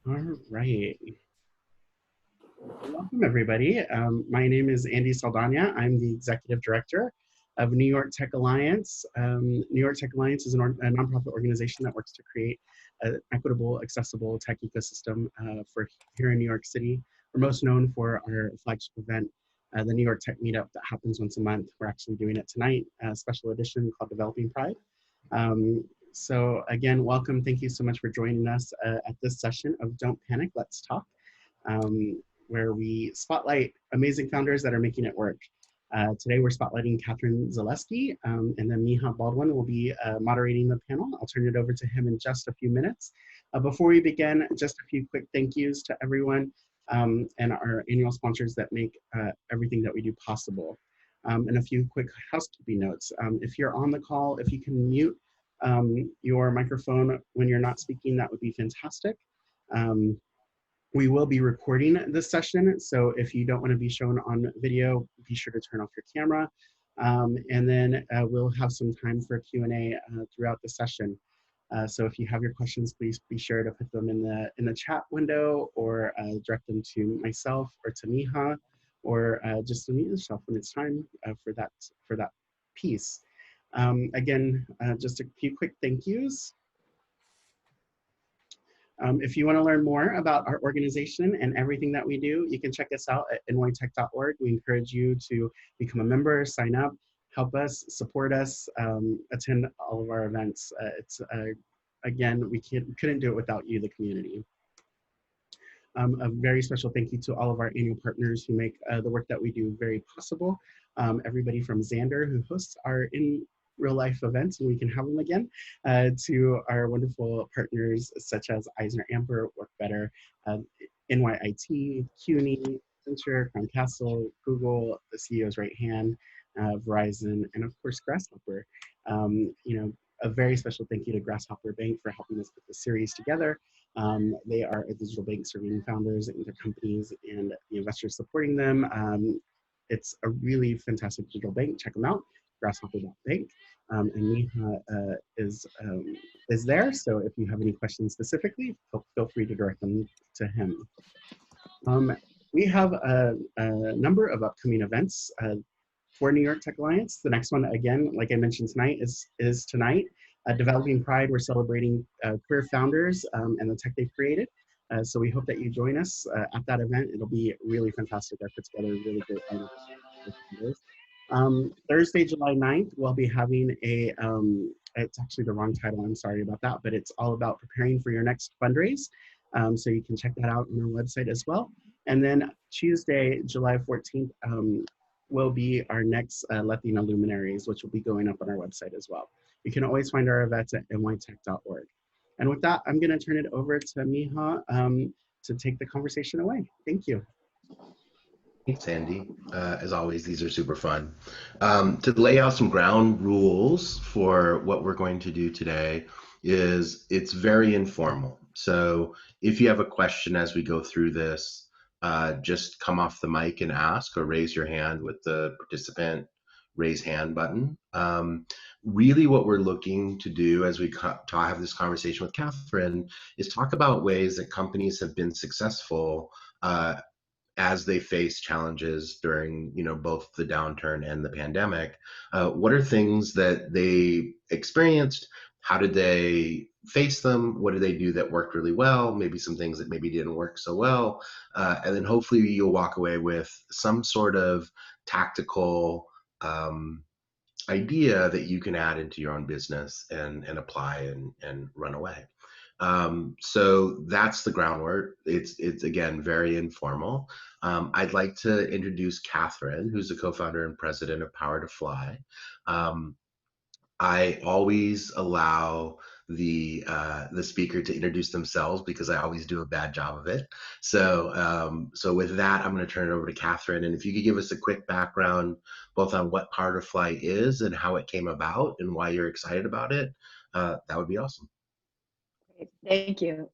All right. Welcome, everybody. My name is Andy Saldana. I'm the Executive Director of New York Tech Alliance. New York Tech Alliance is a nonprofit organization that works to create an equitable, accessible tech ecosystem for here in New York City. We're most known for our flagship event, the New York Tech Meetup that happens once a month. We're actually doing it tonight, a special edition called Developing Pride. So again, welcome. Thank you so much for joining us at this session of Don't Panic, Let's Talk, where we spotlight amazing founders that are making it work. Today we're spotlighting Katharine Zaleski, and then Micah Baldwin will be moderating the panel. I'll turn it over to him in just a few minutes. Before we begin, just a few quick thank yous to everyone and our annual sponsors that make everything that we do possible. And a few quick housekeeping notes. If you're on the call, if you can mute your microphone when you're not speaking, that would be fantastic. We will be recording this session, so if you don't want to be shown on video, be sure to turn off your camera. And then we'll have some time for Q&A throughout the session. So if you have your questions, please be sure to put them in the chat window, or direct them to myself or to Micah, or just to unmute yourself when it's time for that piece. Again, just a few quick thank yous. If you want to learn more about our organization and everything that we do, you can check us out at nytech.org. We encourage you to become a member, sign up, help us, support us, attend all of our events. Again, we couldn't do it without you, the community. A very special thank you to all of our annual partners who make the work that we do very possible. Everybody from Xander, who hosts our real life events, and we can have them again, to our wonderful partners such as Eisner Amper, Work Better, NYIT, CUNY, Accenture, Crown Castle, Google, the CEO's right hand, Verizon, and of course Grasshopper. A very special thank you to Grasshopper Bank for helping us put this series together. They are a digital bank serving founders and their companies and the investors supporting them. It's a really fantastic digital bank. Check them out, Grasshopper.bank. And Micah is there, so if you have any questions specifically, feel free to direct them to him. We have a number of upcoming events for New York Tech Alliance. The next one, again, like I mentioned tonight, is tonight. Developing Pride, we're celebrating queer founders and the tech they've created. So we hope that you join us at that event. It'll be really fantastic. I put together a really great lineup. Thursday, July 9th, we'll be having it's actually the wrong title, I'm sorry about that, but it's all about preparing for your next fundraise. So you can check that out on our website as well. And then Tuesday, July 14th, will be our next Latina Luminaries, which will be going up on our website as well. You can always find our events at nytech.org. And with that, I'm gonna turn it over to Micah to take the conversation away. Thank you. Thanks, Andy. As always, these are super fun. To lay out some ground rules for what we're going to do today is it's very informal. So if you have a question as we go through this, just come off the mic and ask, or raise your hand with the participant raise hand button. Really what we're looking to do as we have this conversation with Katharine is talk about ways that companies have been successful as they face challenges during, both the downturn and the pandemic. What are things that they experienced? How did they face them? What did they do that worked really well? Maybe some things that maybe didn't work so well. And then hopefully you'll walk away with some sort of tactical idea that you can add into your own business and apply and run away. So that's the groundwork. It's again, very informal. I'd like to introduce Katharine, who's the co-founder and president of PowerToFly. I always allow the speaker to introduce themselves because I always do a bad job of it. So with that, I'm going to turn it over to Katharine. And if you could give us a quick background, both on what PowerToFly is and how it came about and why you're excited about it, that would be awesome. Thank you.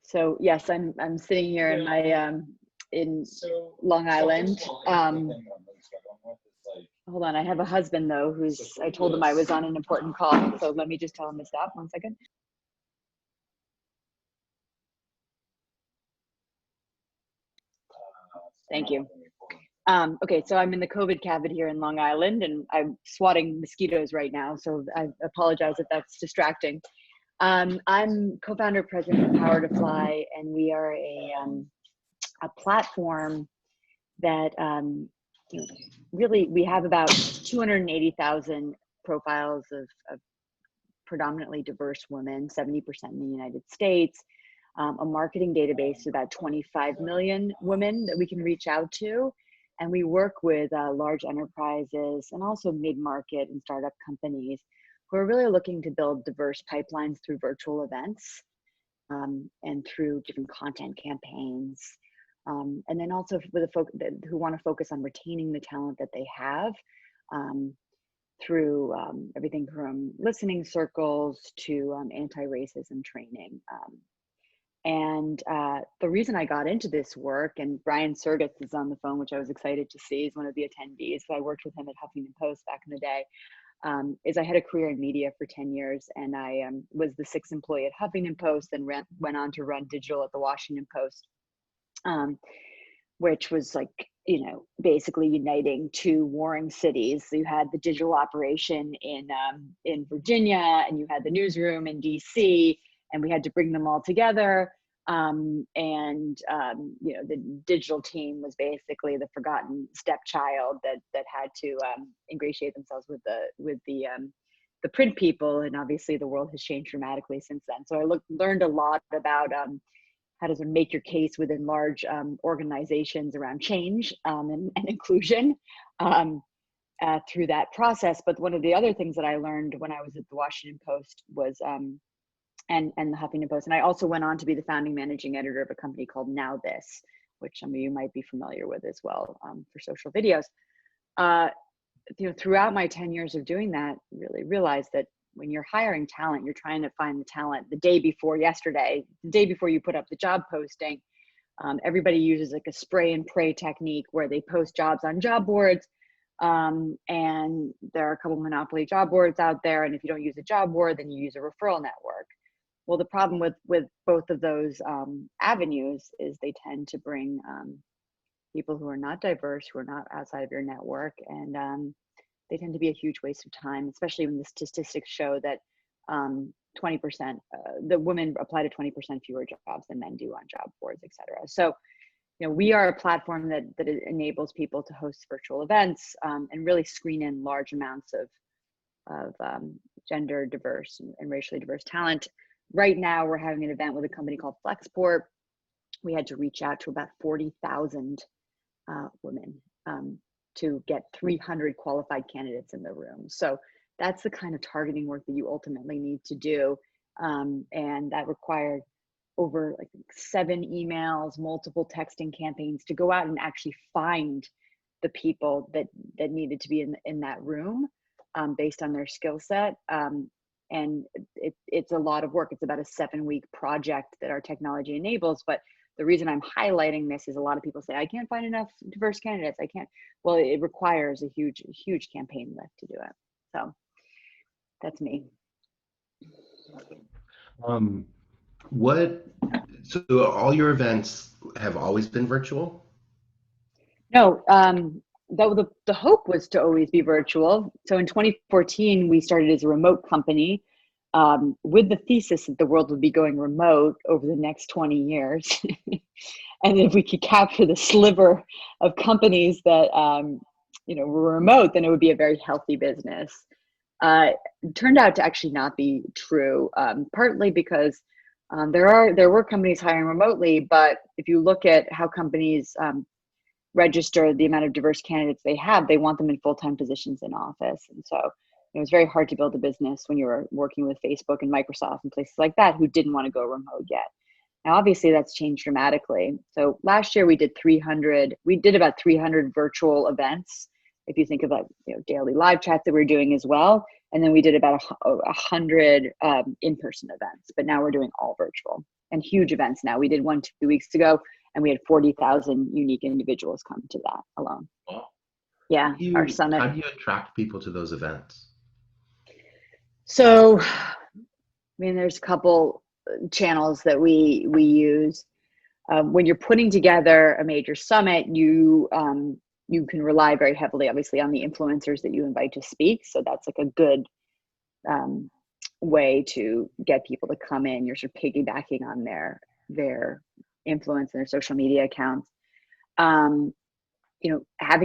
So yes, I'm sitting here in my in Long Island. Hold on, I have a husband though, I told him I was on an important call, so let me just tell him to stop 1 second. Thank you. Okay, so I'm in the COVID cavity here in Long Island, and I'm swatting mosquitoes right now, so I apologize if that's distracting. I'm co-founder, president of PowerToFly, and we are a platform that really, we have about 280,000 profiles of predominantly diverse women, 70% in the United States, a marketing database of about 25 million women that we can reach out to. And we work with large enterprises and also mid-market and startup companies who are really looking to build diverse pipelines through virtual events and through different content campaigns. And then also with who want to focus on retaining the talent that they have through everything from listening circles to anti-racism training. And the reason I got into this work, and Brian Sergis is on the phone, which I was excited to see, is one of the attendees. So I worked with him at Huffington Post back in the day, is I had a career in media for 10 years, and I was the 6th employee at Huffington Post and went on to run digital at the Washington Post, which was like, you know, basically uniting two warring cities. So you had the digital operation in Virginia, and you had the newsroom in DC, and we had to bring them all together. You know, the digital team was basically the forgotten stepchild that had to ingratiate themselves with the print people. And obviously the world has changed dramatically since then. So I learned a lot about how to make your case within large organizations around change and inclusion through that process. But one of the other things that I learned when I was at the Washington Post was and the Huffington Post. And I also went on to be the founding managing editor of a company called Now This, which some of you might be familiar with as well for social videos. You know, throughout my 10 years of doing that, really realized that when you're hiring talent, you're trying to find the talent the day before yesterday, the day before you put up the job posting. Everybody uses like a spray and pray technique where they post jobs on job boards. And there are a couple monopoly job boards out there. And if you don't use a job board, then you use a referral network. Well, the problem with both of those avenues is they tend to bring people who are not diverse, who are not outside of your network, and they tend to be a huge waste of time, especially when the statistics show that 20%, the women apply to 20% fewer jobs than men do on job boards, et cetera. So, you know, we are a platform that enables people to host virtual events and really screen in large amounts of gender diverse and racially diverse talent. Right now, we're having an event with a company called Flexport. We had to reach out to about 40,000 women to get 300 qualified candidates in the room. So that's the kind of targeting work that you ultimately need to do. And that required over like 7 emails, multiple texting campaigns to go out and actually find the people that needed to be in that room based on their skill set. And it's a lot of work. It's about a 7-week project that our technology enables. But the reason I'm highlighting this is a lot of people say, I can't find enough diverse candidates. I can't. Well, it requires a huge campaign lift to do it. So that's me. So all your events have always been virtual? No, the hope was to always be virtual. So in 2014, we started as a remote company with the thesis that the world would be going remote over the next 20 years. And if we could capture the sliver of companies that you know, were remote, then it would be a very healthy business. It turned out to actually not be true, partly because there were companies hiring remotely, but if you look at how companies register the amount of diverse candidates they have, they want them in full-time positions in office. And so it was very hard to build a business when you were working with Facebook and Microsoft and places like that who didn't want to go remote yet. Now, obviously that's changed dramatically. So last year we did about 300 virtual events. If you think about, you know, daily live chats that we're doing as well. And then we did about 100 in-person events, but now we're doing all virtual and huge events now. We did one 2 weeks ago, and we had 40,000 unique individuals come to that alone. Wow. Yeah, our summit. How do you attract people to those events? So, I mean, there's a couple channels that we use. when you're putting together a major summit, you can rely very heavily, obviously, on the influencers that you invite to speak. So that's like a good way to get people to come in. You're sort of piggybacking on their influence and their social media accounts. Having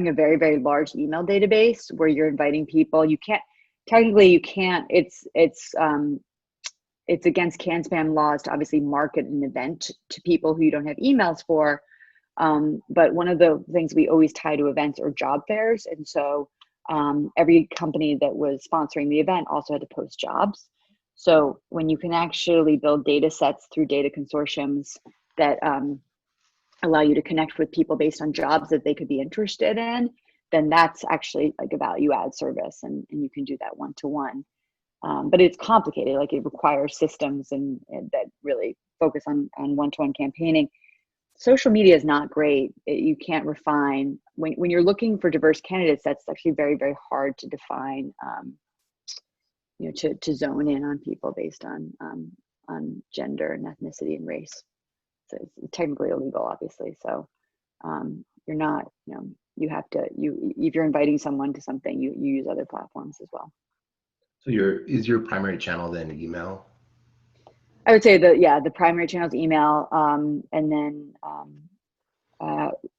a very, very large email database where you're inviting people, you can't, it's against CAN spam laws to obviously market an event to people who you don't have emails for. But one of the things we always tie to events are job fairs. And so every company that was sponsoring the event also had to post jobs. So when you can actually build data sets through data consortiums that allow you to connect with people based on jobs that they could be interested in, then that's actually like a value add service, and you can do that one-to-one. But it's complicated, like it requires systems and that really focus on one-to-one campaigning. Social media is not great. You can't refine, when you're looking for diverse candidates, that's actually very, very hard to define, to zone in on people based on gender and ethnicity and race. So it's technically illegal, obviously. So you're not, you have to, if you're inviting someone to something, you use other platforms as well. So is your primary channel then email? I would say the primary channel is email, and then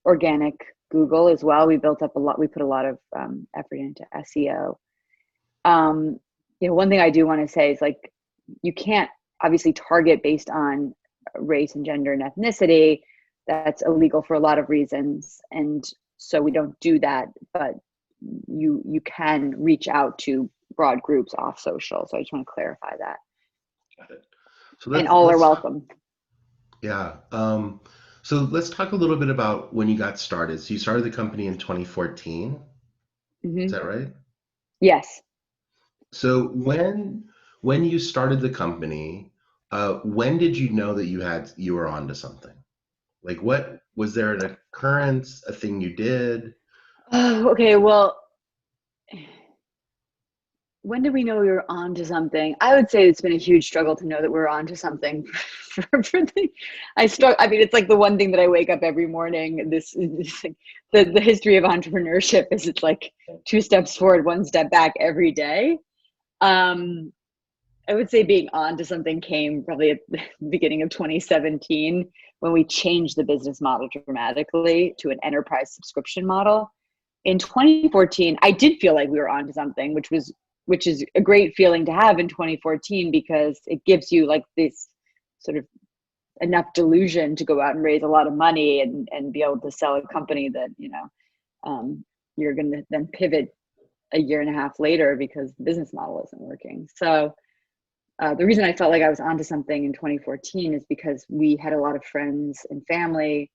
organic Google as well. We built up we put a lot of effort into SEO. One thing I do want to say is, like, you can't obviously target based on race and gender and ethnicity. That's illegal for a lot of reasons, and so we don't do that. But you can reach out to broad groups off social. So I just want to clarify that. Got it. So and all are welcome. Yeah. So let's talk a little bit about when you got started. So you started the company in 2014. Mm-hmm. Is that right? Yes. So when you started the company, when did you know that you were onto something? Like, what was there, an occurrence, a thing you did? Oh, okay. Well, when did we know we were onto something? I would say it's been a huge struggle to know that we're onto something. I mean, it's like the one thing that I wake up every morning. This the history of entrepreneurship is, it's like 2 steps forward, 1 step back every day. I would say being onto something came probably at the beginning of 2017, when we changed the business model dramatically to an enterprise subscription model. In 2014, I did feel like we were onto something, which is a great feeling to have in 2014, because it gives you like this sort of enough delusion to go out and raise a lot of money and be able to sell a company that, you're going to then pivot a year and a half later because the business model isn't working. So the reason I felt like I was onto something in 2014 is because we had a lot of friends and family.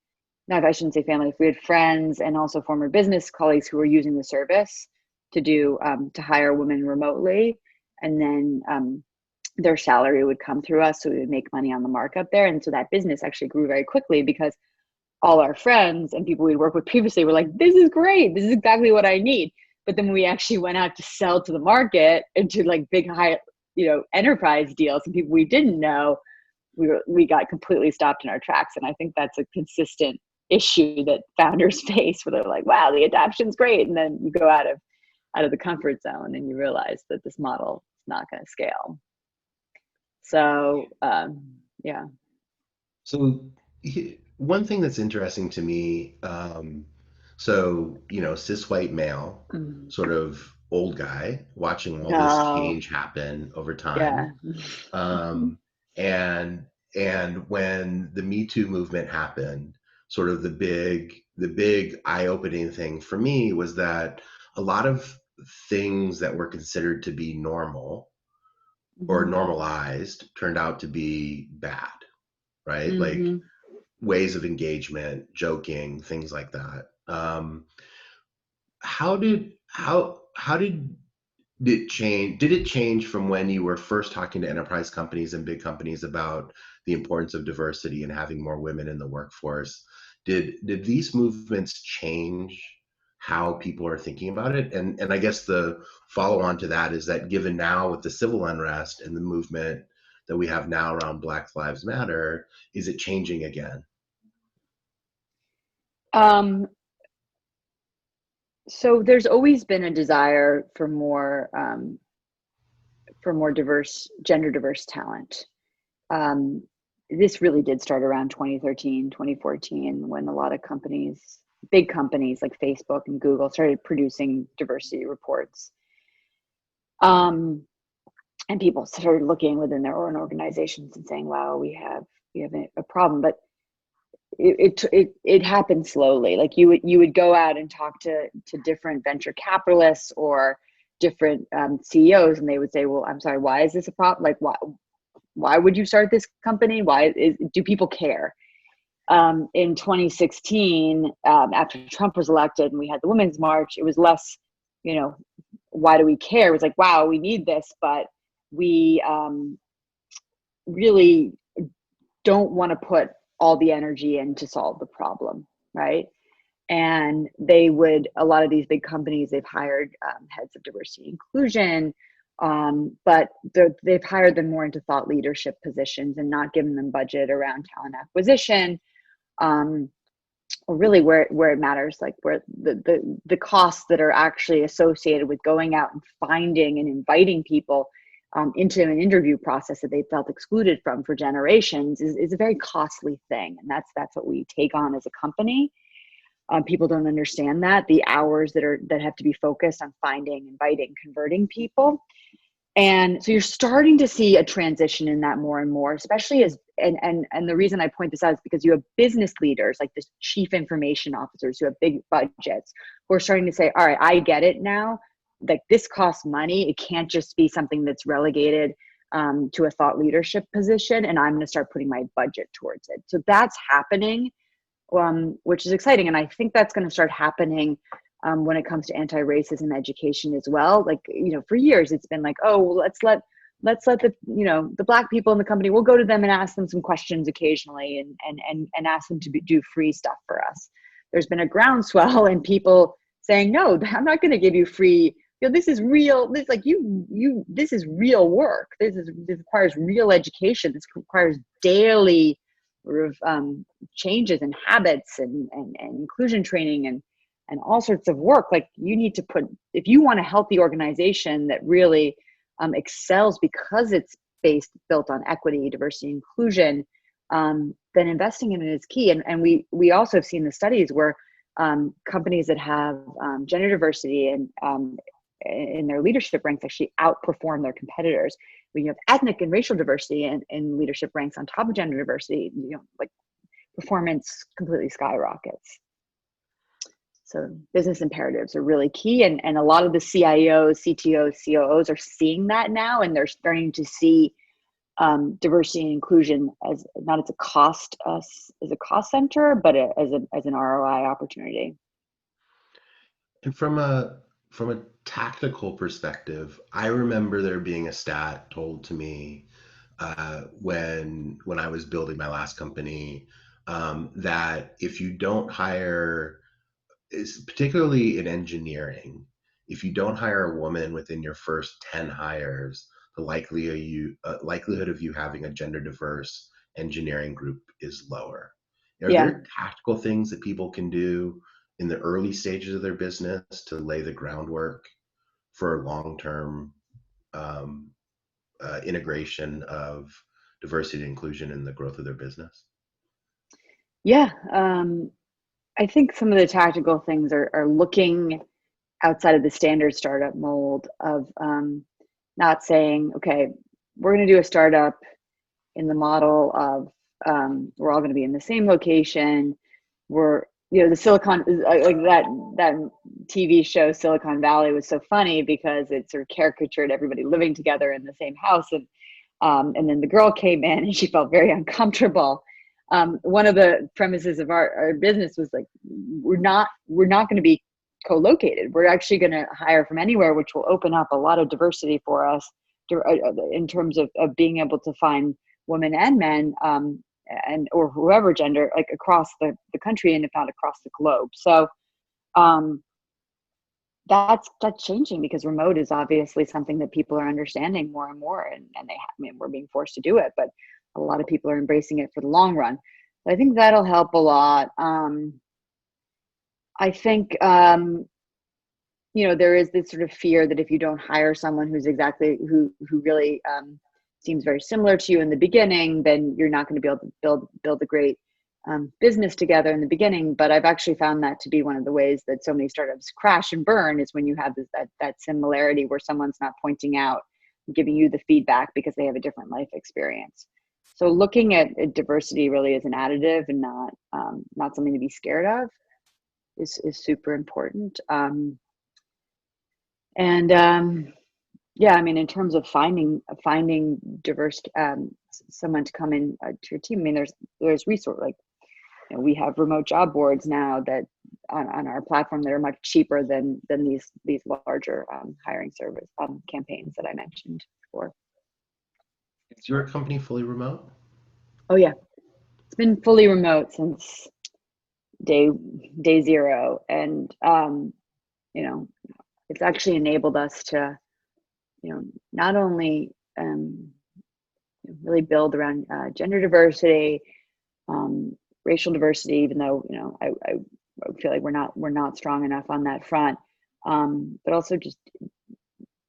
No, I shouldn't say family. We had friends and also former business colleagues who were using the service to hire women remotely, and then their salary would come through us, so we would make money on the markup there. And so that business actually grew very quickly, because all our friends and people we'd worked with previously were like, "This is great. This is exactly what I need." But then when we actually went out to sell to the market and to like big high, enterprise deals and people we didn't know, we got completely stopped in our tracks. And I think that's a consistent issue that founders face, where they're like, "Wow, the adoption's great," and then you go out of the comfort zone and you realize that this model is not going to scale. So yeah. So one thing that's interesting to me, cis white male, sort of old guy, watching all this change happen over time. Yeah. And when the Me Too movement happened, sort of the big eye-opening thing for me was that a lot of things that were considered to be normal or normalized turned out to be bad, right? Like ways of engagement, joking, things like that. How did it change? Did it change from when you were first talking to enterprise companies and big companies about the importance of diversity and having more women in the workforce? Did these movements change how people are thinking about it? And I guess the follow on to that is that, given now with the civil unrest and the movement that we have now around Black Lives Matter, is it changing again? So there's always been a desire for more diverse, gender diverse talent. This really did start around 2013, 2014, when a lot of companies, big companies like Facebook and Google, started producing diversity reports. And people started looking within their own organizations and saying, wow, we have a problem. But it happened slowly. Like you would go out and talk to different venture capitalists or different CEOs, and they would say, well, I'm sorry, why is this a problem? Like, why would you start this company? Do people care? In 2016, after Trump was elected and we had the Women's March, it was less, why do we care? It was like, wow, we need this, but we really don't want to put all the energy in to solve the problem, right? And a lot of these big companies, they've hired heads of diversity and inclusion, but they've hired them more into thought leadership positions and not given them budget around talent acquisition, or really where it matters, like where the costs that are actually associated with going out and finding and inviting people into an interview process that they felt excluded from for generations is a very costly thing. And that's what we take on as a company. People don't understand that, the hours that have to be focused on finding, inviting, converting people. And so you're starting to see a transition in that more and more, especially and the reason I point this out is because you have business leaders like the chief information officers who have big budgets who are starting to say, all right, I get it now. Like, this costs money. It can't just be something that's relegated to a thought leadership position, and I'm going to start putting my budget towards it. So that's happening, which is exciting. And I think that's going to start happening when it comes to anti-racism education as well. Like, for years it's been like, oh, well, let's let the Black people in the company, we'll go to them and ask them some questions occasionally and ask them to do free stuff for us. There's been a groundswell and people saying, no, I'm not going to give you free. This is real. This this is real work. This requires real education. This requires daily changes in habits and inclusion training and all sorts of work. Like, you need to if you want a healthy organization that really excels because it's built on equity, diversity, inclusion, then investing in it is key. And we also have seen the studies where companies that have gender diversity and in their leadership ranks actually outperform their competitors. When you have ethnic and racial diversity in leadership ranks on top of gender diversity, like, performance completely skyrockets. So business imperatives are really key. And a lot of the CIOs, CTOs, COOs are seeing that now, and they're starting to see diversity and inclusion as not as a cost center, but as an ROI opportunity. And from a tactical perspective, I remember there being a stat told to me when I was building my last company, that if you don't hire, particularly in engineering, if you don't hire a woman within your first 10 hires, the likelihood of you having a gender diverse engineering group is lower. Are there tactical things that people can do in the early stages of their business to lay the groundwork for long-term integration of diversity and inclusion in the growth of their business? Yeah, I think some of the tactical things are looking outside of the standard startup mold of not saying, okay, we're going to do a startup in the model of we're all going to be in the same location. We're, the Silicon, like that TV show Silicon Valley was so funny because it sort of caricatured everybody living together in the same house, and then the girl came in and she felt very uncomfortable. One of the premises of our business was like, we're not going to be co-located. We're actually going to hire from anywhere, which will open up a lot of diversity for us in terms of being able to find women and men or whoever gender, like across the country and if not across the globe. So that's changing because remote is obviously something that people are understanding more and more, and we're being forced to do it, but a lot of people are embracing it for the long run. So I think that'll help a lot. I think, there is this sort of fear that if you don't hire someone who's who really seems very similar to you in the beginning, then you're not going to be able to build a great business together in the beginning. But I've actually found that to be one of the ways that so many startups crash and burn, is when you have that similarity where someone's not pointing out, giving you the feedback because they have a different life experience. So looking at diversity really as an additive and not something to be scared of is super important. Yeah, I mean, in terms of finding diverse someone to come in to your team, I mean, there's resource, like, we have remote job boards now that on our platform that are much cheaper than these larger hiring service campaigns that I mentioned before. Is your company fully remote? Oh yeah, it's been fully remote since day zero, and it's actually enabled us to not only really build around gender diversity, racial diversity, even though I feel like we're not strong enough on that front, but also just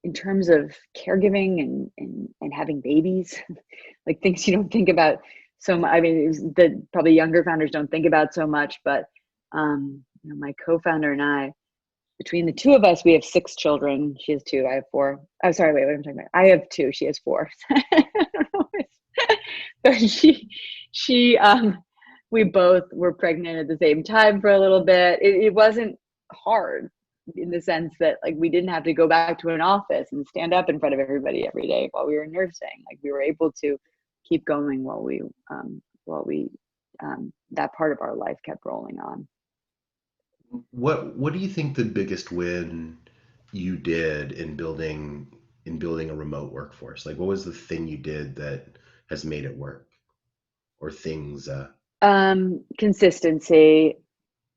in terms of caregiving and having babies, like things you don't think about so much. I mean, that probably younger founders don't think about so much, but my co-founder and I, between the two of us, we have 6 children. She has 2. I have 4. Oh, sorry, wait, what am I talking about? I have 2. She has 4. So we both were pregnant at the same time for a little bit. It wasn't hard in the sense that, like, we didn't have to go back to an office and stand up in front of everybody every day while we were nursing. Like, we were able to keep going while we that part of our life kept rolling on. What do you think the biggest win you did in building a remote workforce? Like, what was the thing you did that has made it work, or things? Consistency.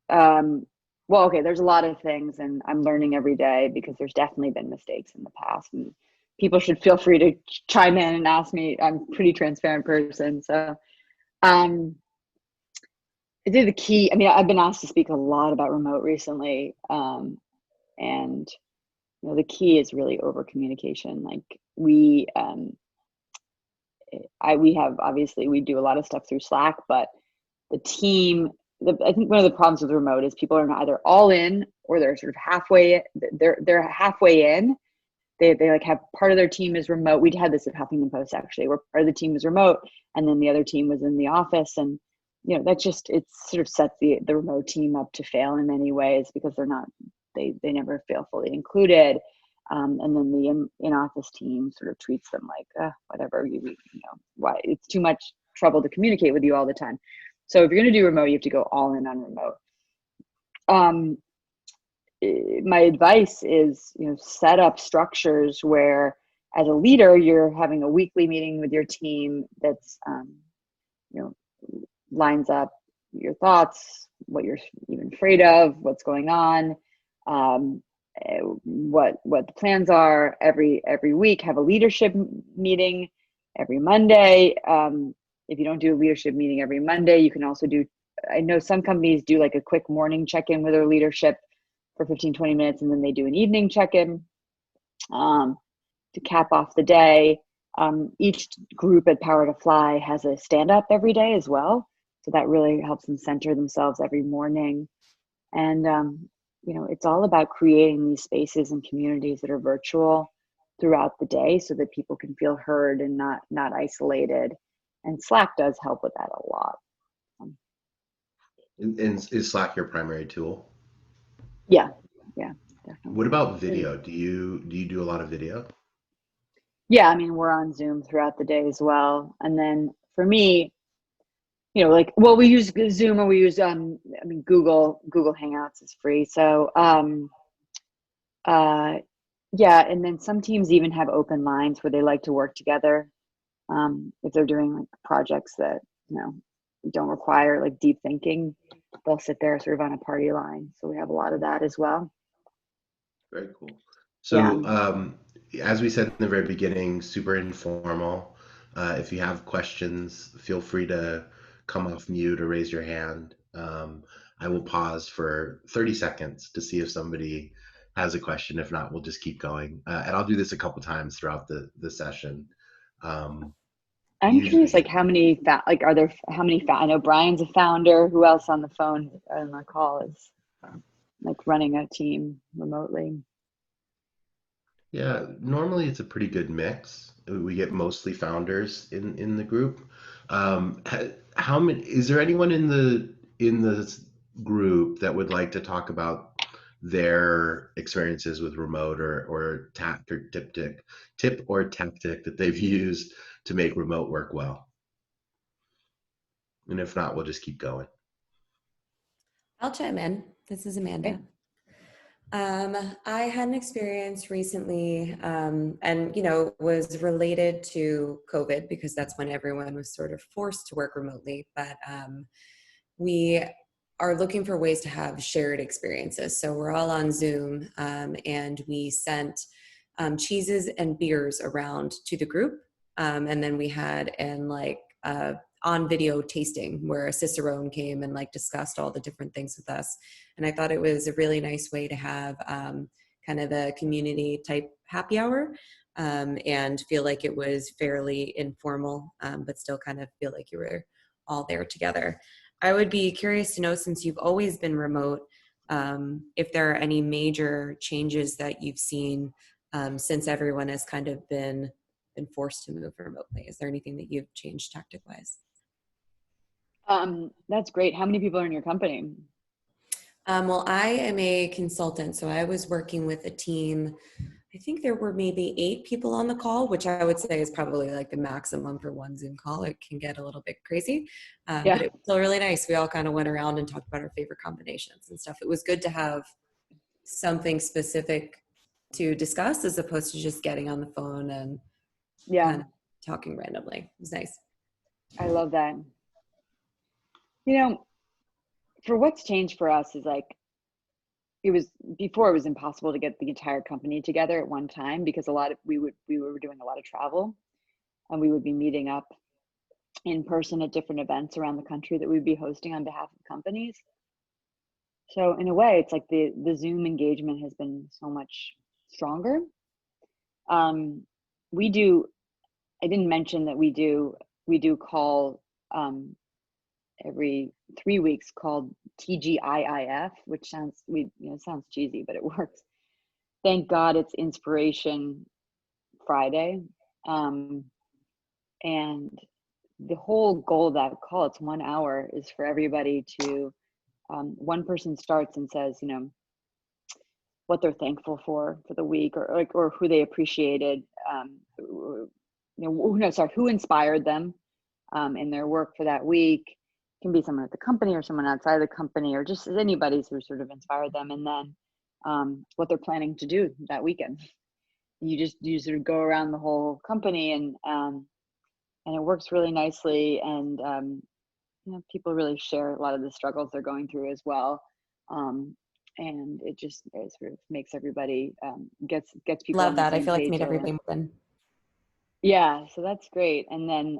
Well, okay, there's a lot of things, and I'm learning every day because there's definitely been mistakes in the past, and people should feel free to chime in and ask me. I'm a pretty transparent person, so I think the key, I mean, I've been asked to speak a lot about remote recently, and the key is really over communication. Like, we have, obviously we do a lot of stuff through Slack, but the team, I think one of the problems with remote is people are either all in or they're sort of halfway. They're halfway in. They like have part of their team is remote. We'd had this at Huffington Post, actually, where part of the team was remote and then the other team was in the office, and that just, it sort of sets the remote team up to fail in many ways because they never feel fully included. And then the in-office team sort of treats them like, whatever, why, it's too much trouble to communicate with you all the time. So if you're going to do remote, you have to go all in on remote. My advice is, set up structures where, as a leader, you're having a weekly meeting with your team that's, lines up your thoughts, what you're even afraid of, what's going on, what the plans are. Every week, have a leadership meeting every Monday. If you don't do a leadership meeting every Monday, you can also do, I know some companies do like a quick morning check-in with their leadership for 15-20 minutes, and then they do an evening check-in to cap off the day. Each group at PowerToFly has a stand-up every day as well. So that really helps them center themselves every morning. And, it's all about creating these spaces and communities that are virtual throughout the day so that people can feel heard and not isolated. And Slack does help with that a lot. And is Slack your primary tool? Yeah, definitely. What about video? Do you do a lot of video? Yeah, I mean, we're on Zoom throughout the day as well. And then for me, we use Zoom, or we use Google Hangouts is free. So yeah, and then some teams even have open lines where they like to work together if they're doing like projects that don't require like deep thinking. They'll sit there sort of on a party line. So we have a lot of that as well. Very cool. So as we said in the very beginning, super informal. If you have questions, feel free to come off mute or raise your hand. I will pause for 30 seconds to see if somebody has a question. If not, we'll just keep going. And I'll do this a couple times throughout the session. I'm curious, Usually, like how many, are there, how many, I know Brian's a founder. Who else on the phone on the call is like running a team remotely? yeah, normally it's a pretty good mix. We get mostly founders in the group. How many, is there anyone in the group that would like to talk about their experiences with remote or tip or tactic that they've used to make remote work well? And if not, we'll just keep going. I'll chime in. This is Amanda. Okay. I had an experience recently, and was related to COVID because that's when everyone was sort of forced to work remotely. But we are looking for ways to have shared experiences. So we're all on Zoom, and we sent cheeses and beers around to the group, and then we had on video tasting where a cicerone came and discussed all the different things with us. And I thought it was a really nice way to have kind of the community type happy hour, and feel like it was fairly informal, but still kind of feel like you were all there together. I would be curious to know, since you've always been remote, if there are any major changes that you've seen since everyone has kind of been forced to move remotely. Is there anything that you've changed tactic-wise? That's great. How many people are in your company? Well, I am a consultant, so I was working with a team. I think there were maybe 8 people on the call, which I would say is probably like the maximum for one Zoom call. It can get a little bit crazy, Yeah. but it was still really nice. We all kind of went around and talked about our favorite combinations and stuff. It was good to have something specific to discuss as opposed to just getting on the phone and kind of talking randomly. It was nice. I love that. For what's changed for us is before it was impossible to get the entire company together at one time because we were doing a lot of travel, and we would be meeting up in person at different events around the country that we'd be hosting on behalf of companies. So in a way, it's like the Zoom engagement has been so much stronger. I didn't mention that we do call every 3 weeks called TGIIF, which sounds cheesy, but it works. Thank God it's Inspiration Friday. And the whole goal of that call, it's 1 hour, is for everybody to, one person starts and says, what they're thankful for the week, or who they appreciated, who inspired them in their work for that week. It can be someone at the company or someone outside of the company, or just anybody who sort of inspired them, and then what they're planning to do that weekend. You sort of go around the whole company, and it works really nicely, and people really share a lot of the struggles they're going through as well. And it sort of makes everybody gets people. Love that. I feel like it made everybody fun. Yeah, so that's great. And then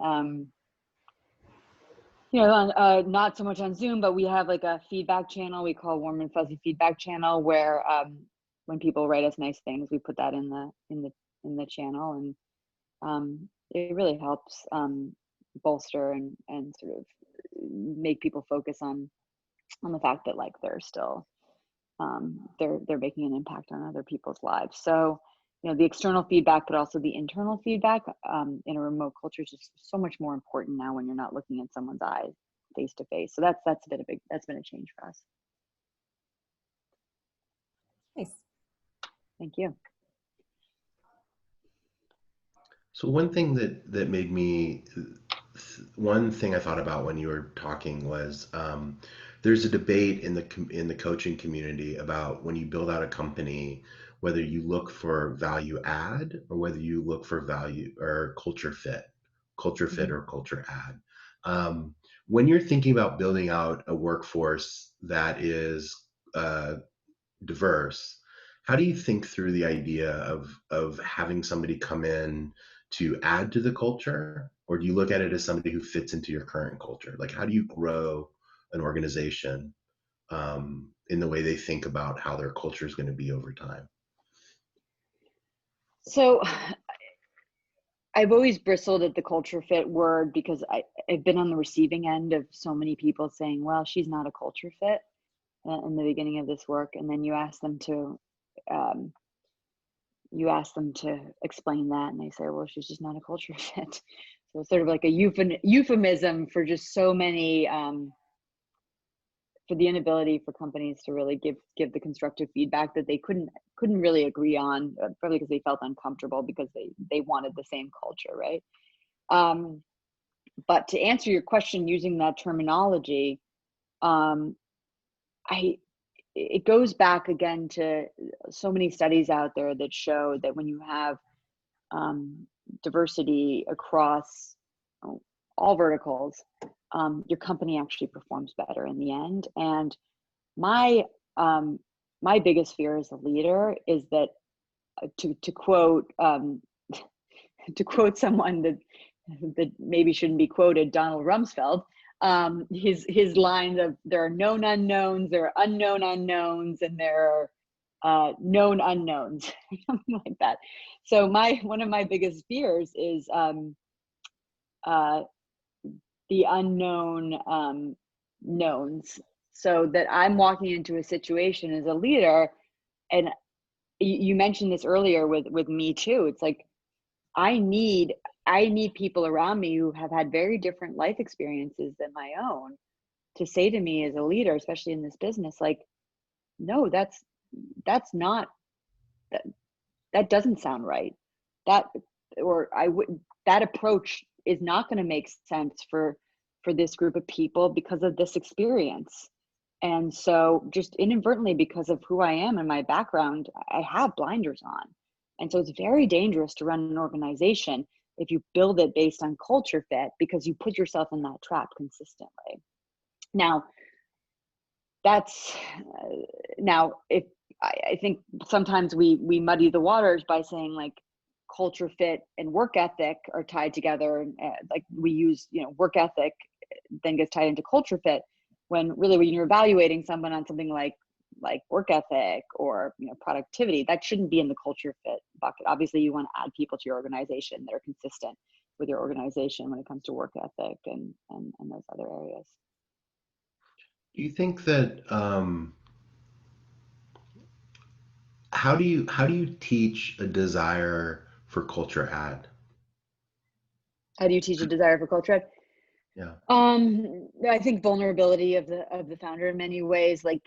not so much on Zoom, but we have like a feedback channel we call Warm and Fuzzy Feedback Channel, where when people write us nice things, we put that in the channel, and it really helps bolster and sort of make people focus on the fact that they're still they're making an impact on other people's lives. So the external feedback, but also the internal feedback in a remote culture is just so much more important now when you're not looking at someone's eyes face to face. So that's been a change for us. Nice. Thank you. So one thing that made me, one thing I thought about when you were talking was there's a debate in the coaching community about when you build out a company, whether you look for value add or whether you look for value or culture fit or culture add. When you're thinking about building out a workforce that is diverse, how do you think through the idea of having somebody come in to add to the culture, or do you look at it as somebody who fits into your current culture? Like, how do you grow an organization in the way they think about how their culture is going to be over time? So I've always bristled at the culture fit word because I've been on the receiving end of so many people saying, well, she's not a culture fit in the beginning of this work. And then um, you ask them to explain that and they say, well, she's just not a culture fit. So it's sort of like a euphemism for just so many, for the inability for companies to really give the constructive feedback that they couldn't really agree on, probably because they felt uncomfortable because they wanted the same culture, right? But to answer your question using that terminology, it goes back again to so many studies out there that show that when you have diversity across all verticals, your company actually performs better in the end. And my biggest fear as a leader is that to quote to quote someone that maybe shouldn't be quoted, Donald Rumsfeld, his lines of there are known unknowns, there are unknown unknowns, and there are known unknowns, something like that. So one of my biggest fears is the unknown knowns, so that I'm walking into a situation as a leader, and you mentioned this earlier with me too. It's like I need people around me who have had very different life experiences than my own to say to me as a leader, especially in this business, like, no, that's not, that doesn't sound right. That approach is not going to make sense for this group of people because of this experience. And so just inadvertently, because of who I am and my background, I have blinders on. And so it's very dangerous to run an organization if you build it based on culture fit, because you put yourself in that trap consistently. Now, if I think sometimes we muddy the waters by saying like culture fit and work ethic are tied together. Like we use, work ethic then gets tied into culture fit, when really when you're evaluating someone on something like work ethic or productivity, that shouldn't be in the culture fit bucket. Obviously, you want to add people to your organization that are consistent with your organization when it comes to work ethic and those other areas. Do you think that how do you teach a desire for culture add? How do you teach a desire for culture add? Yeah. I think vulnerability of the founder in many ways, like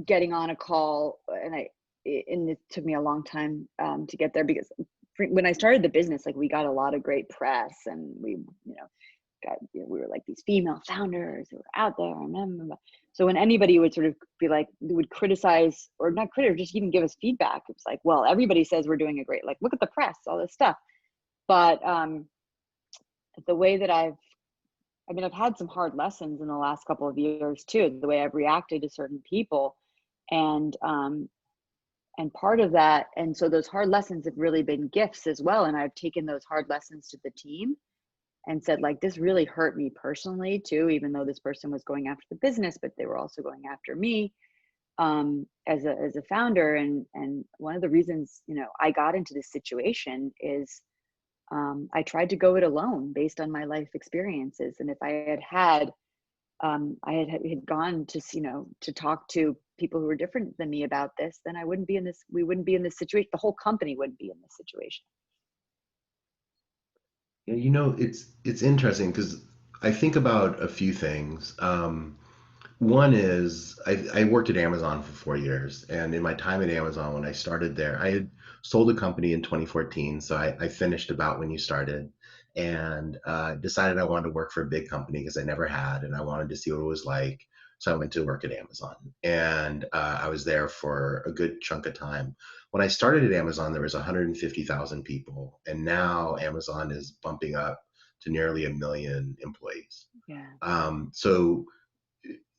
getting on a call, and it took me a long time to get there, because when I started the business, like we got a lot of great press, and we we were like these female founders who were out there, and so when anybody would sort of be like, would criticize or not criticize, just even give us feedback, it was like, well, everybody says we're doing a great, like, look at the press, all this stuff. But the way that I've had some hard lessons in the last couple of years too, the way I've reacted to certain people, and part of that, and so those hard lessons have really been gifts as well. And I've taken those hard lessons to the team and said, like, this really hurt me personally too, even though this person was going after the business, but they were also going after me as a founder. And one of the reasons, I got into this situation is I tried to go it alone based on my life experiences. And if I had gone to, to talk to people who were different than me about this, then we wouldn't be in this situation. The whole company wouldn't be in this situation. It's interesting because I think about a few things. One is I worked at Amazon for 4 years, and in my time at Amazon, when I started there, I had sold a company in 2014. So I finished about when you started, and decided I wanted to work for a big company because I never had, and I wanted to see what it was like. So I went to work at Amazon, and I was there for a good chunk of time. When I started at Amazon, there was 150,000 people, and now Amazon is bumping up to nearly 1 million employees. Yeah. So,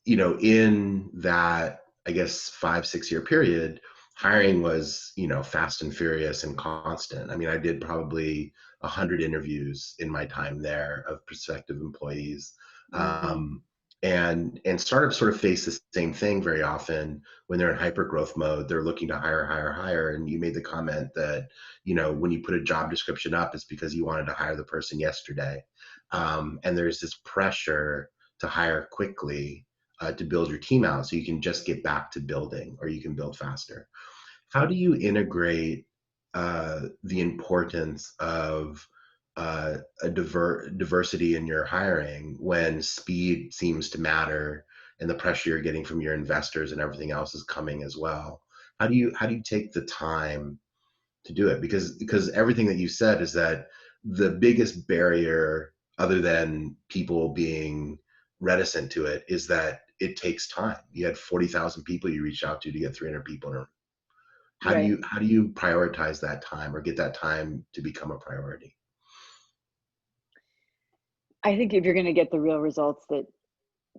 in that, I guess, 5-6 year period, hiring was, fast and furious and constant. I did probably 100 interviews in my time there of prospective employees. Mm-hmm. And startups sort of face the same thing very often when they're in hyper growth mode. They're looking to hire. And you made the comment that, when you put a job description up, it's because you wanted to hire the person yesterday. And there's this pressure to hire quickly to build your team out so you can just get back to building, or you can build faster. How do you integrate the importance of a diversity in your hiring when speed seems to matter and the pressure you're getting from your investors and everything else is coming as well? How do you take the time to do it? Because everything that you said is that the biggest barrier, other than people being reticent to it, is that it takes time. You had 40,000 people you reached out to get 300 people in a room. How do Right. you prioritize that time, or get that time to become a priority? I think if you're going to get the real results,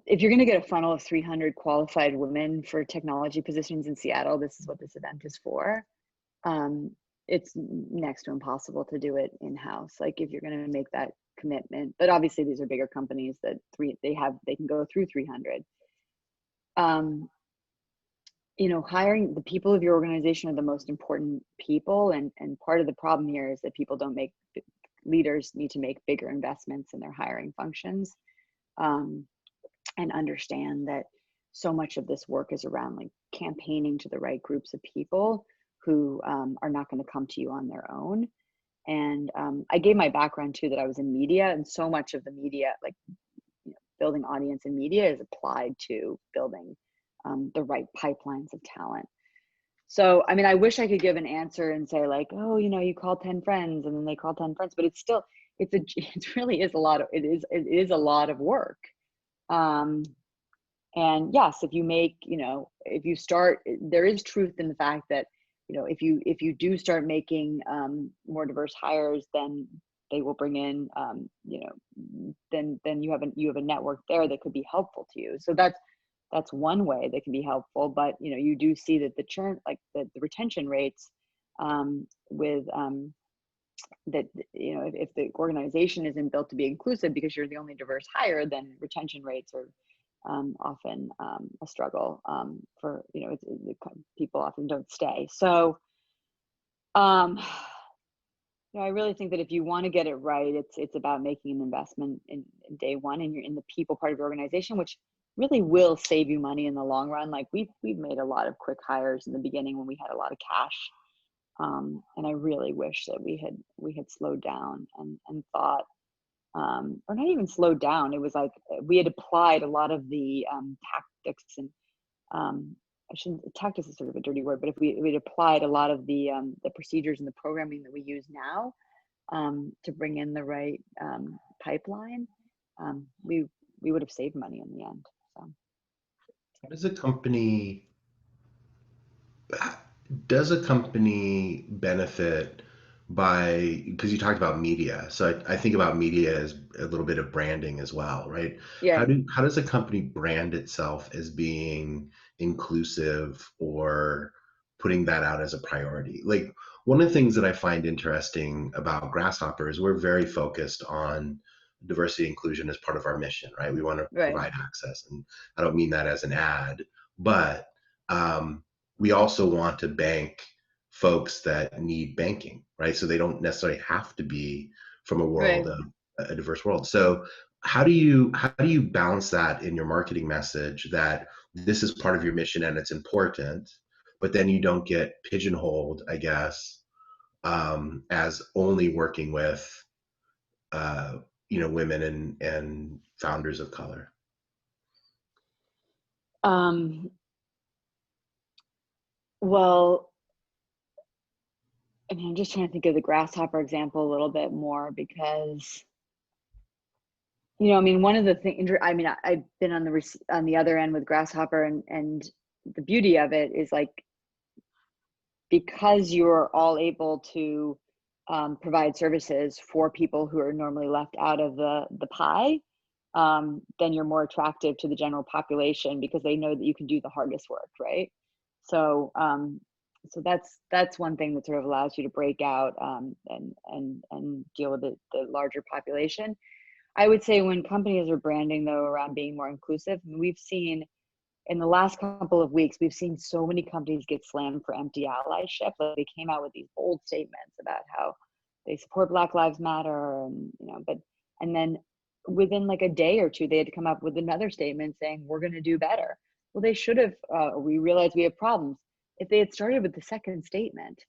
if you're going to get a funnel of 300 qualified women for technology positions in Seattle, this is what this event is for. It's next to impossible to do it in-house. Like, if you're going to make that commitment, but obviously these are bigger companies that they can go through 300. Hiring the people of your organization are the most important people, and part of the problem here is that leaders need to make bigger investments in their hiring functions, and understand that so much of this work is around like campaigning to the right groups of people who are not going to come to you on their own. And I gave my background too, that I was in media, and so much of the media, like building audience in media, is applied to building the right pipelines of talent. So, I mean, I wish I could give an answer and say like, oh, you call 10 friends and then they call 10 friends, but it really is a lot of work. And yes, if you start, there is truth in the fact that, if you do start making more diverse hires, then they will bring in, then you have a network there that could be helpful to you. So that's one way that can be helpful. But you do see that the churn, like the retention rates, with that if the organization isn't built to be inclusive because you're the only diverse hire, then retention rates are often a struggle for people often don't stay. So I really think that if you want to get it right, it's about making an investment in day one, and you're in the people part of your organization, which really will save you money in the long run. Like we've made a lot of quick hires in the beginning when we had a lot of cash, and I really wish that we had slowed down and thought, or not even slowed down. It was like we had applied a lot of the tactics and tactics is sort of a dirty word, but if we'd applied a lot of the procedures and the programming that we use now to bring in the right pipeline, we would have saved money in the end. So, How does a company benefit by, because you talked about media, so I think about media as a little bit of branding as well, right? yeah. How does a company brand itself as being inclusive, or putting that out as a priority? Like, one of the things that I find interesting about Grasshopper is we're very focused on diversity and inclusion as part of our mission, right? We want to Right. provide access, and I don't mean that as an ad, but we also want to bank folks that need banking, right? So they don't necessarily have to be from a world Right. of a diverse world. So how do you balance that in your marketing message, that this is part of your mission and it's important, but then you don't get pigeonholed, I guess, as only working with women and founders of color? Well, I mean, I'm just trying to think of the Grasshopper example a little bit more, because I mean, one of the things, I mean, I've been on the other end with Grasshopper, and the beauty of it is like, because you're all able to provide services for people who are normally left out of the pie, then you're more attractive to the general population because they know that you can do the hardest work, right? So so that's one thing that sort of allows you to break out and deal with the larger population. I would say when companies are branding though around being more inclusive, we've seen in the last couple of weeks, we've seen so many companies get slammed for empty allyship. Like they came out with these bold statements about how they support Black Lives Matter, and and then within like a day or two, they had to come up with another statement saying we're going to do better. Well, they should have. We realize we have problems. If they had started with the second statement,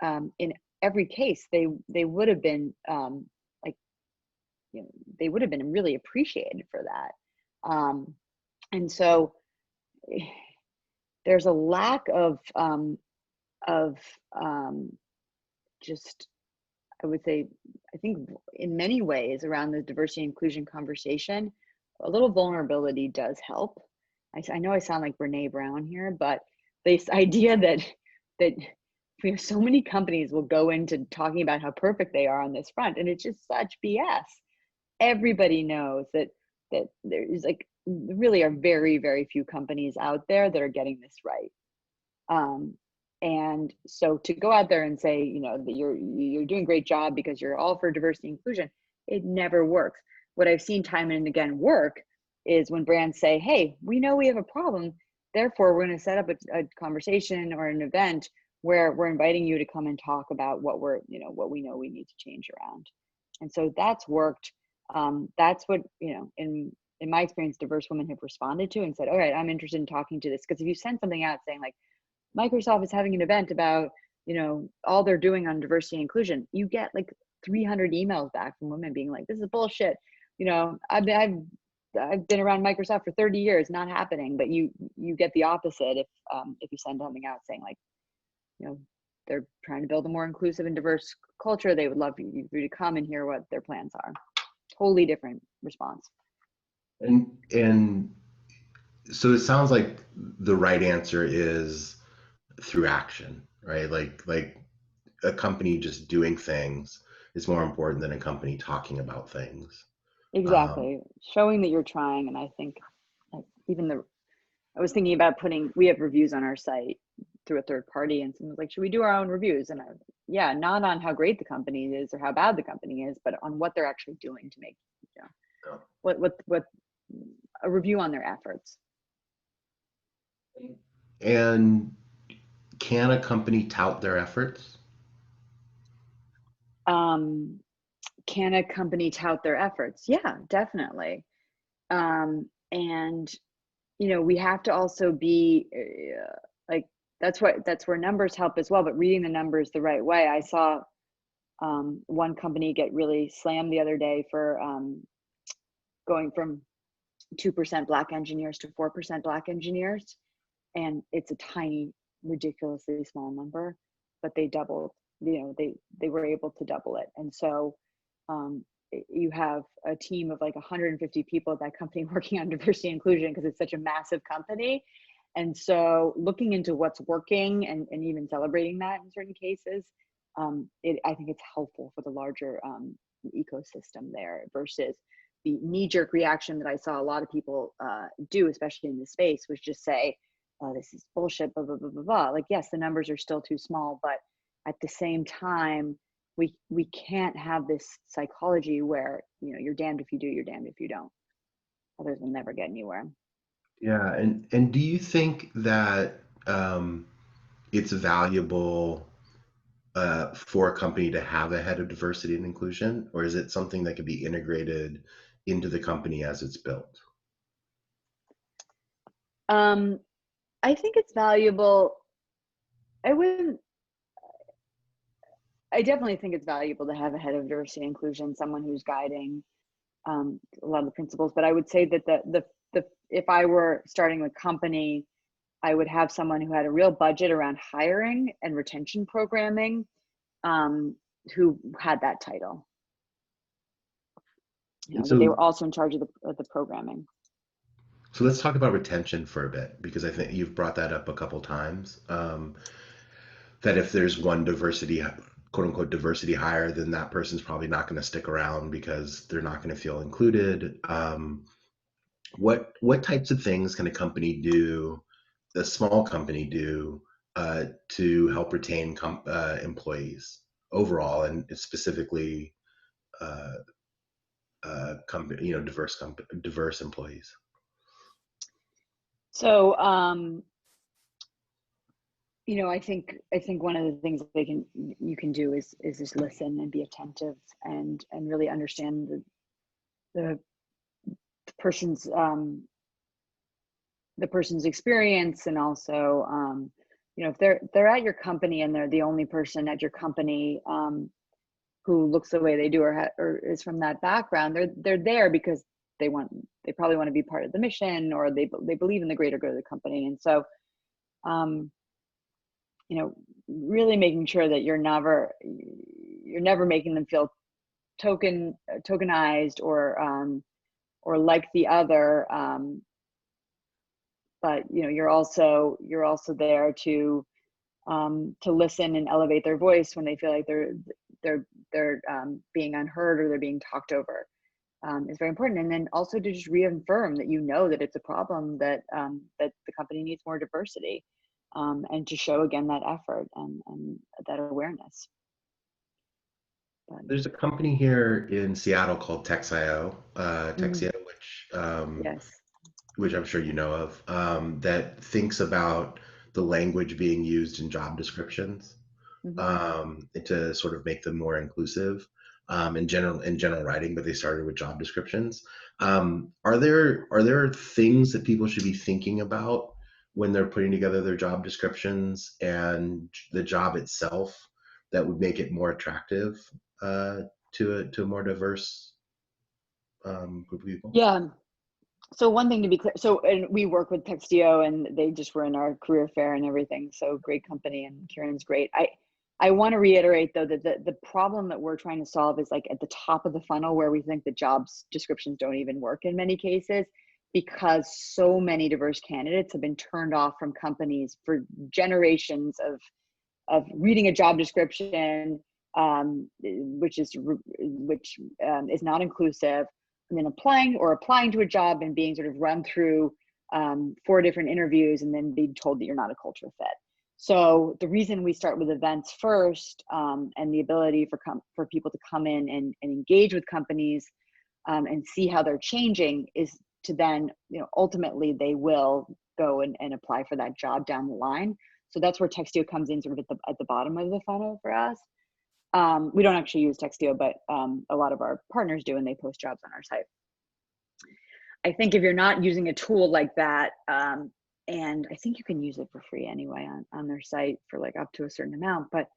in every case, they would have been they would have been really appreciated for that. And so there's a lack of just, I would say, I think in many ways around the diversity and inclusion conversation, a little vulnerability does help. I know I sound like Brene Brown here, but this idea that we have so many companies will go into talking about how perfect they are on this front, and it's just such BS. Everybody knows that there's like really are very, very few companies out there that are getting this right. And so to go out there and say, that you're doing a great job because you're all for diversity and inclusion, it never works. What I've seen time and again work is when brands say, hey, we know we have a problem, therefore we're going to set up a conversation or an event where we're inviting you to come and talk about what what we know we need to change around. And so that's worked. That's what, in my experience, diverse women have responded to and said, all right, I'm interested in talking to this. Because if you send something out saying like, Microsoft is having an event about, all they're doing on diversity and inclusion, you get like 300 emails back from women being like, this is bullshit. I've been around Microsoft for 30 years, not happening. But you get the opposite if you send something out saying like, they're trying to build a more inclusive and diverse culture. They would love you to come and hear what their plans are. Totally different response. And so it sounds like the right answer is through action, right? Like a company just doing things is more important than a company talking about things. Exactly. Showing that you're trying. And I think I was thinking about we have reviews on our site through a third party, and someone was like, should we do our own reviews? And not on how great the company is or how bad the company is, but on what they're actually doing to make, what a review on their efforts. And can a company tout their efforts? Can a company tout their efforts? Yeah, definitely. And we have to also be like, that's where numbers help as well, but reading the numbers the right way. I saw one company get really slammed the other day for going from 2% Black engineers to 4% Black engineers. And it's a tiny, ridiculously small number, but they doubled, they were able to double it. And so you have a team of like 150 people at that company working on diversity and inclusion because it's such a massive company. And so looking into what's working and even celebrating that in certain cases, I think it's helpful for the larger ecosystem there versus the knee-jerk reaction that I saw a lot of people do, especially in this space, was just say, oh, this is bullshit, blah, blah, blah, blah, blah. Like, yes, the numbers are still too small, but at the same time, we can't have this psychology where, you're damned if you do, you're damned if you don't. Others will never get anywhere. Yeah, and do you think that it's valuable for a company to have a head of diversity and inclusion, or is it something that could be integrated into the company as it's built? I think it's valuable. I definitely think it's valuable to have a head of diversity and inclusion, someone who's guiding a lot of the principles. But I would say that if I were starting a company, I would have someone who had a real budget around hiring and retention programming, who had that title. So they were also in charge of the programming. So let's talk about retention for a bit, because I think you've brought that up a couple times. That if there's one diversity, quote unquote, diversity hire, then that person's probably not going to stick around because they're not going to feel included. What types of things can a company do, a small company do, to help retain employees overall, and specifically company, diverse employees? So, I think one of the things you can do is just listen and be attentive and really understand the person's experience, and also if they're at your company and they're the only person at your company who looks the way they do or is from that background, they're there because they probably want to be part of the mission, or they believe in the greater good of the company. And so really making sure that you're never making them feel tokenized or like the other, but you're also there to listen and elevate their voice when they feel like they're being unheard or they're being talked over. Is very important. And then also to just reaffirm that that it's a problem, that the company needs more diversity, and to show again that effort and that awareness. There's a company here in Seattle called Texio, Yes. which I'm sure you know of, that thinks about the language being used in job descriptions to sort of make them more inclusive in general writing, but they started with job descriptions. Are there things that people should be thinking about when they're putting together their job descriptions and the job itself that would make it more attractive to a more diverse group of people? Yeah. So one thing to be clear, and we work with Textio, and they just were in our career fair and everything. So great company, and Kieran's great. I want to reiterate though that the problem that we're trying to solve is like at the top of the funnel, where we think the jobs descriptions don't even work in many cases, because so many diverse candidates have been turned off from companies for generations of reading a job description, which is not inclusive, and then applying to a job and being sort of run through 4 different interviews and then being told that you're not a culture fit. So the reason we start with events first, and the ability for people to come in and engage with companies and see how they're changing, is to then, ultimately they will go and apply for that job down the line. So that's where Textio comes in, sort of at the bottom of the funnel for us. We don't actually use Textio, but a lot of our partners do, and they post jobs on our site. I think if you're not using a tool like that, and I think you can use it for free anyway on their site for like up to a certain amount, but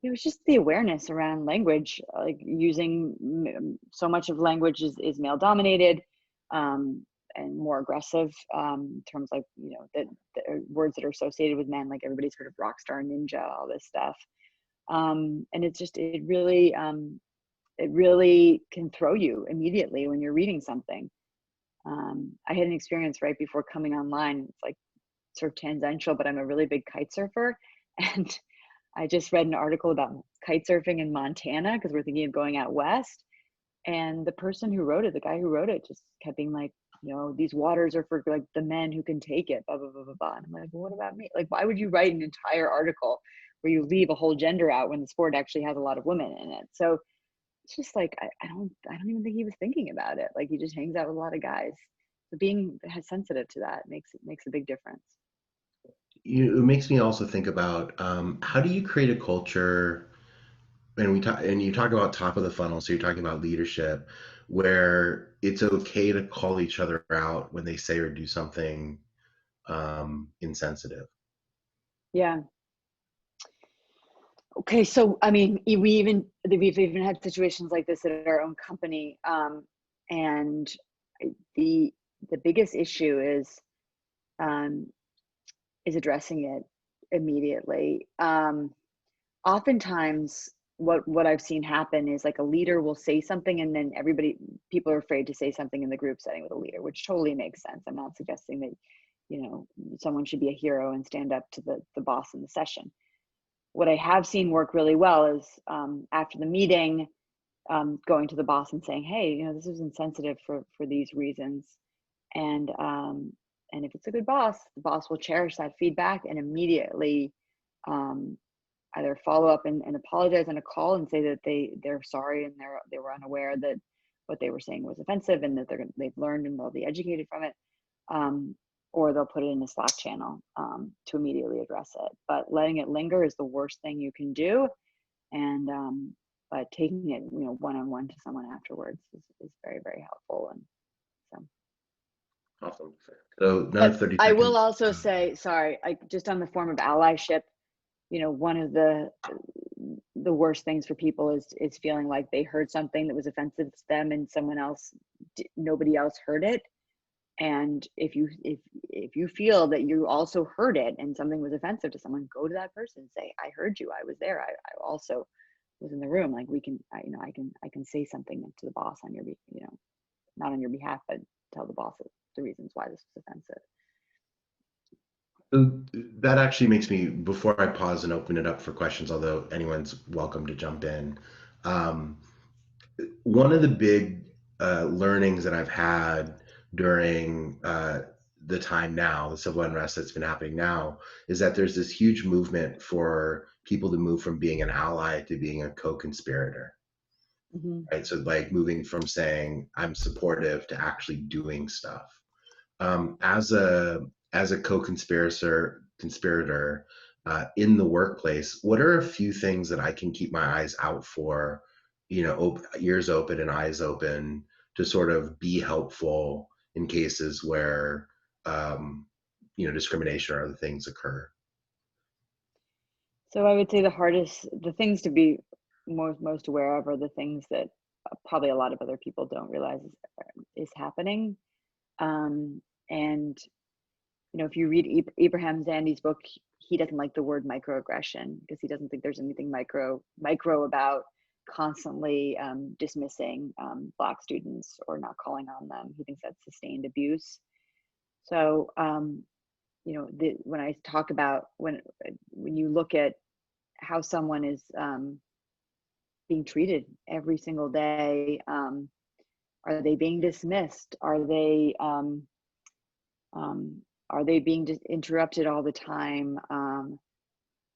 it was just the awareness around language, like using so much of language is male dominated, and more aggressive, in terms like, the words that are associated with men, like everybody's heard of rock star, ninja, all this stuff. And it really can throw you immediately when you're reading something. I had an experience right before coming online. It's like sort of tangential, but I'm a really big kite surfer. And I just read an article about kite surfing in Montana, because we're thinking of going out west. And the person who wrote it, the guy who wrote it, just kept being like, these waters are for like the men who can take it, blah, blah, blah, blah, blah. And I'm like, well, what about me? Like, why would you write an entire article where you leave a whole gender out when the sport actually has a lot of women in it? So it's just like, I don't even think he was thinking about it. Like, he just hangs out with a lot of guys. So being sensitive to that makes a big difference. It makes me also think about how do you create a culture, and you talk about top of the funnel, so you're talking about leadership, where it's okay to call each other out when they say or do something insensitive. Yeah. Okay, so I mean, we've even had situations like this at our own company, and the biggest issue is addressing it immediately. Oftentimes, what I've seen happen is like a leader will say something, and then people are afraid to say something in the group setting with a leader, which totally makes sense. I'm not suggesting that someone should be a hero and stand up to the boss in the session. What I have seen work really well is after the meeting, going to the boss and saying, hey, this is insensitive for these reasons. And if it's a good boss, the boss will cherish that feedback and immediately either follow up and apologize on a call and say that they're sorry and they were unaware that what they were saying was offensive and that they've learned and they'll be educated from it. Or they'll put it in a Slack channel to immediately address it. But letting it linger is the worst thing you can do. And but taking it, one-on-one to someone afterwards is very, very helpful. And so. Awesome. So another 30 seconds. I will also say, sorry, just on the form of allyship, one of the worst things for people is feeling like they heard something that was offensive to them and nobody else heard it. And if you feel that you also heard it and something was offensive to someone, go to that person and say, I heard you, I was there, I also was in the room. Like I can say something to the boss on your, not on your behalf, but tell the boss the reasons why this was offensive. So that actually makes me, before I pause and open it up for questions, although anyone's welcome to jump in, one of the big learnings that I've had during the time now, the civil unrest that's been happening now, is that there's this huge movement for people to move from being an ally to being a co-conspirator. Mm-hmm. Right? So like moving from saying I'm supportive to actually doing stuff. As a co-conspirator in the workplace, what are a few things that I can keep my eyes out for, ears open and eyes open, to sort of be helpful in cases where discrimination or other things occur? So I would say the things to be most aware of are the things that probably a lot of other people don't realize is happening. And if you read Abraham Zandi's book, he doesn't like the word microaggression because he doesn't think there's anything micro about constantly dismissing Black students or not calling on them. He thinks that's sustained abuse. So when I talk about when you look at how someone is being treated every single day, are they being dismissed? Are they being interrupted all the time?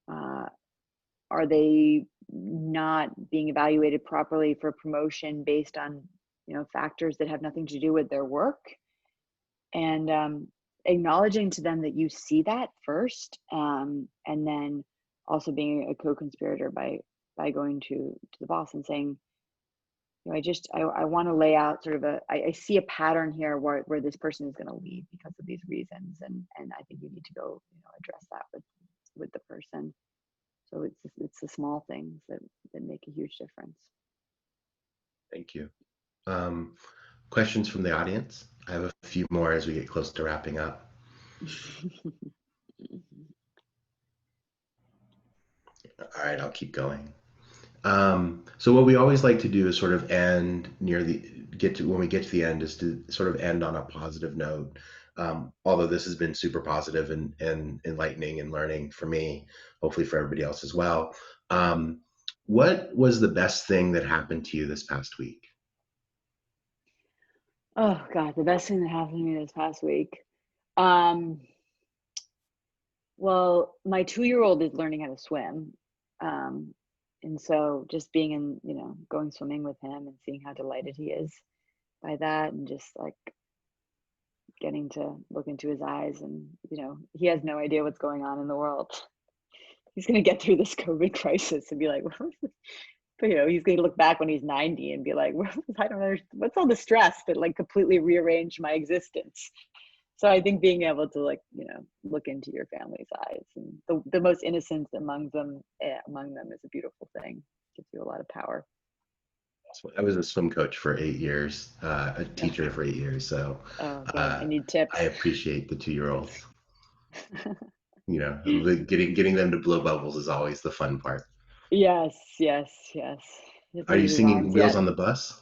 Are they not being evaluated properly for promotion based on factors that have nothing to do with their work? And acknowledging to them that you see that first, and then also being a co-conspirator by going to the boss and saying, I want to lay out sort of I see a pattern here where this person is going to leave because of these reasons, and I think you need to go address that with the person. So it's the small things that make a huge difference. Thank you. Questions from the audience? I have a few more as we get close to wrapping up. All right, I'll keep going. So what we always like to do is sort of end when we get to the end, is to sort of end on a positive note. Although this has been super positive and enlightening and learning for me, hopefully for everybody else as well. What was the best thing that happened to you this past week? Oh God, the best thing that happened to me this past week. Well, my 2-year-old is learning how to swim. And so just being in, going swimming with him and seeing how delighted he is by that, and just like getting to look into his eyes, and, he has no idea what's going on in the world. He's going to get through this COVID crisis and be like, but, he's going to look back when he's 90 and be like, I don't know, what's all the stress that like completely rearranged my existence. So I think being able to look into your family's eyes, and the most innocent among them is a beautiful thing. It gives you a lot of power. I was a swim coach for 8 years, a teacher for 8 years. So I need tips. I appreciate the 2-year-olds. Getting them to blow bubbles is always the fun part. Yes. Are you singing Wheels on the Bus?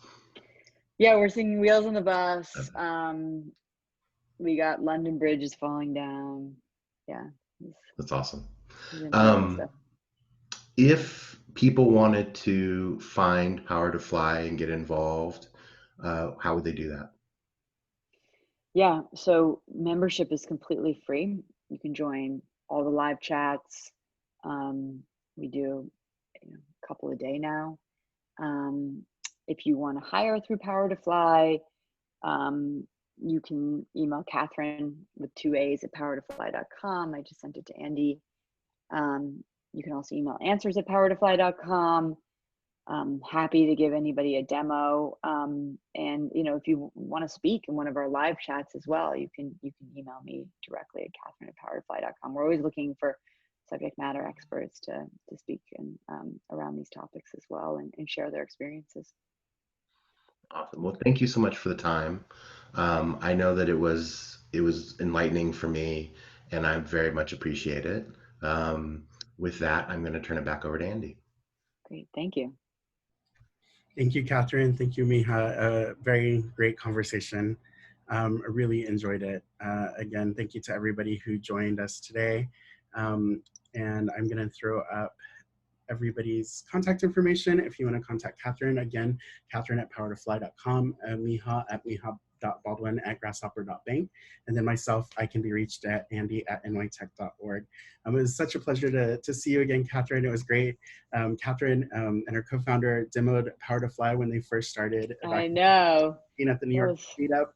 Yeah, we're singing Wheels on the Bus. We got London Bridge is falling down. Yeah. That's awesome. If people wanted to find PowerToFly and get involved, how would they do that? Yeah, so membership is completely free. You can join all the live chats. We do a couple a day now. If you want to hire through PowerToFly, you can email Katharine with 2 A's at powertofly.com. I just sent it to Andy. You can also email answers@powertofly.com. Happy to give anybody a demo. And if you want to speak in one of our live chats as well, you can email me directly at Katharine@powertofly.com. We're always looking for subject matter experts to speak around these topics as well and share their experiences. Awesome. Well, thank you so much for the time. I know that it was enlightening for me, and I very much appreciate it. With that, I'm going to turn it back over to Andy. Great. Thank you. Thank you, Katharine. Thank you, Miha. A very great conversation. I really enjoyed it. Again, thank you to everybody who joined us today. And I'm going to throw up everybody's contact information. If you want to contact Katharine, again, Katharine@powertofly.com, Miha at miha.baldwin@grasshopper.bank. And then myself, I can be reached at andy@nytech.org. It was such a pleasure to see you again, Katharine. It was great. Katharine and her co-founder demoed PowerToFly when they first started. I know. At the New York meetup.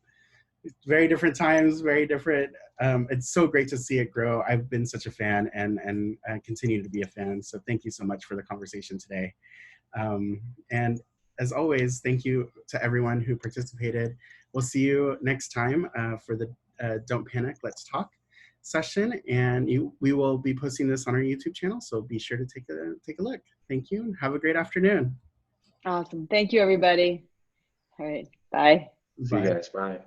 Very different times, very different. It's so great to see it grow. I've been such a fan and I continue to be a fan. So thank you so much for the conversation today. And as always, thank you to everyone who participated. We'll see you next time for the Don't Panic, Let's Talk session. And we will be posting this on our YouTube channel. So be sure to take a look. Thank you and have a great afternoon. Awesome. Thank you, everybody. All right. Bye. See you guys. Bye.